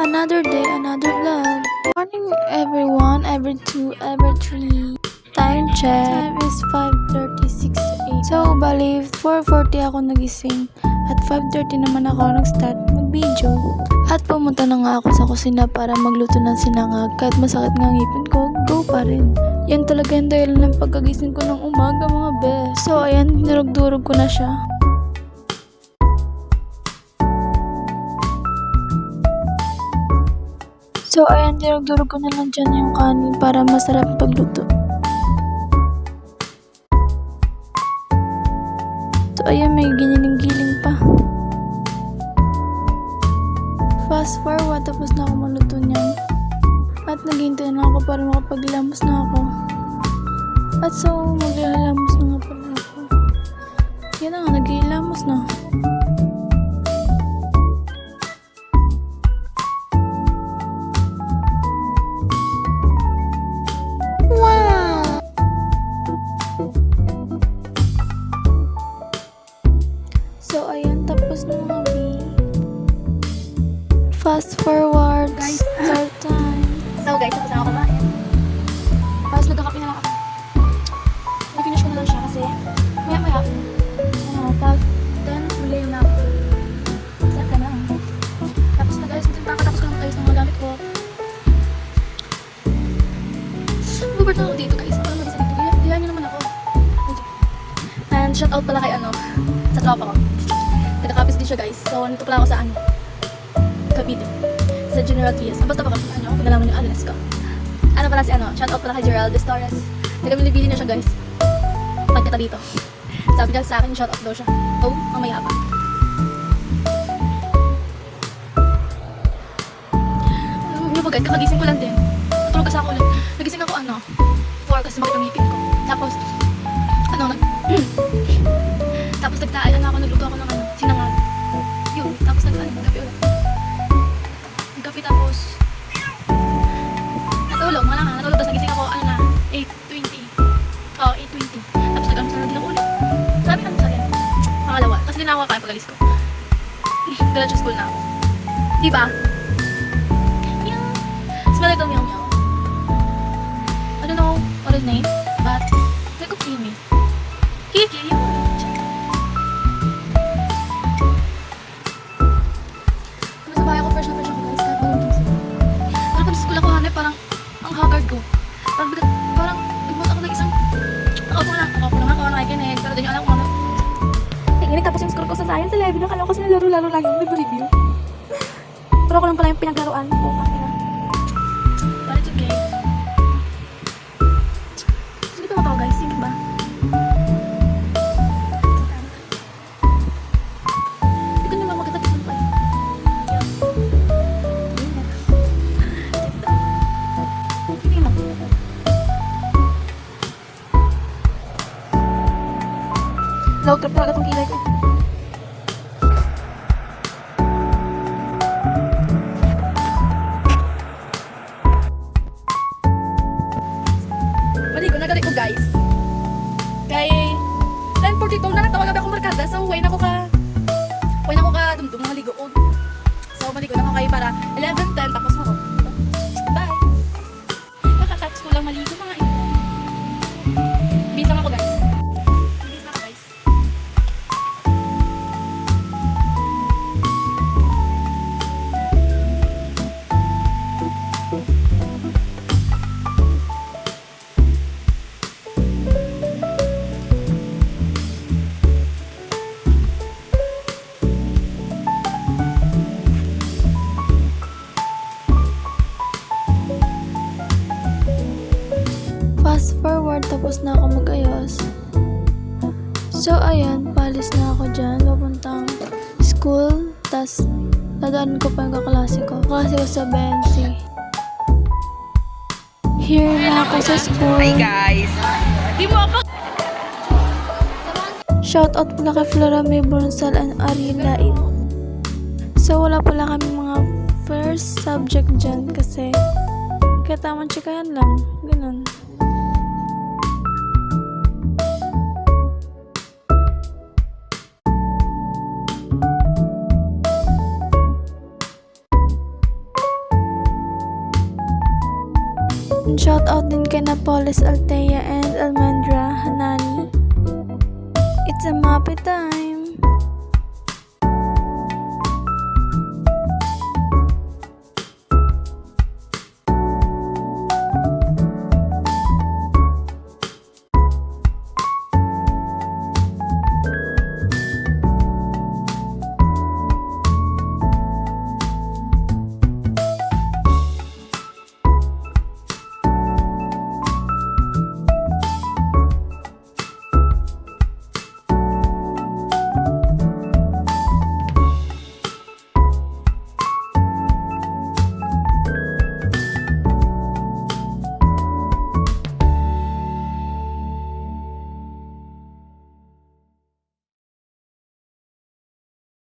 Another day, another vlog. Morning everyone, every 2, every 3. Time check. Time is 5:36 a.m. So, bali, 4:40 ako nagising. At 5:30 naman ako nag-start mag-video. At pumunta na nga ako sa kusina para magluto ng sinangag. Kahit masakit nga ang ngipin ko, go pa rin. Yan talaga yung dahilan ng pagkagising ko ng umaga mga bes. So, ayan, nirugdurog ko na siya. So, ayan, dinurog ko na lang dyan yung kanin para masarap pagluto. So, ayan, may giniling-giling pa. Fast forward, tapos na ako maluto niyan. At naghihintay na ako para makapaglamos na ako. At so, maglalamos na nga pala ako. Yan na nga, naghihilamos na. So, ayan, tapos na nga, B. Fast forward, Guys. start time. So guys, tapos na ako kumain. Tapos nagkakape na lang ako. Nag-finish ko na lang siya kasi maya-maya. Then, huli yung nap. Saan ka na? Tapos nag-ayos din tapos ko lang mag-ayos ng mga gamit ko. Bubert na ako dito guys. Parang mag-isa dito. Diyan nyo naman ako. And shout out pala kay sa tropa ko. Nagkakapis din siya guys. So, nito pala ako sa Cavite. Sa General Trias. Basta baka kung nalaman yung address ko. Ano pala si shout out pala kay Gerald Torres. Nagabilibili na siya guys. Pagkata dito. Sabi niya sa akin, shout out daw siya. Oh, mamaya pa. Ano ba guys, kakagising ko lang din. Natulog kasi ako ulit. Nagising ako 4 kasi makita ngipin ko. Tapos, tapos ako, nagluto ako ng sinangag. Yun, tapos nagkape ulit. Nagkape tapos, natulog tapos nagising ako, 8:20. Oo, 8:20. Tapos nag-almusal din ako ulit. Sabi ka almusal yan. Pangalawa, kasi din ako kakain pag-alis ko. Diretso school na ako. Diba? Meow. Smell like a meow meow. I don't know what his name, but they could see me. Kiki, yun. Sa bahay ako, fresh na fresh ako guys, kahit bagong gising. Parang pag school ako, parang ang haggard ko. Parang bigmot ako ng isang nakaupo lang ako, nakikinig, pero di nyo alam kung ano. Tingin, tapos yung score ko sa science 11, nakala ko kasi nalaro-laro lang yung review. Pero ako lang pala yung pinaglaruan ko, kanina. But it's okay. Sige pa ako guys, sige ba? Hindi ko naman magkatapit ng pala. Hindi mo. Low trip talaga itong kilay ko. Maligo na galing ko guys. Kay 10:42 na natawag ako markada. So way na ko ka dumdum mga ligo ko. So maligo na ako kayo para 11:10 tapos na ako. Bye. Kakatapos ko lang maligo mga ito. Bis lang ako guys. Bis na ako guys. Fast forward, tapos na ako mag-ayos. So, ayan, palis na ako dyan, papuntang school. Tas, dadaan ko pa yung kaklase ko. Kaklase ko sa Bensi. Here na ako sa school. Hi guys! Di mo ako Shoutout pala kay Flora May Bonsal and Ari Lait. So, wala pala kami mga first subject dyan kasi katamang tsikahan lang. Ganun. And shout out din kay Napoles Altea and Almendra Hanani. It's a Muppet time!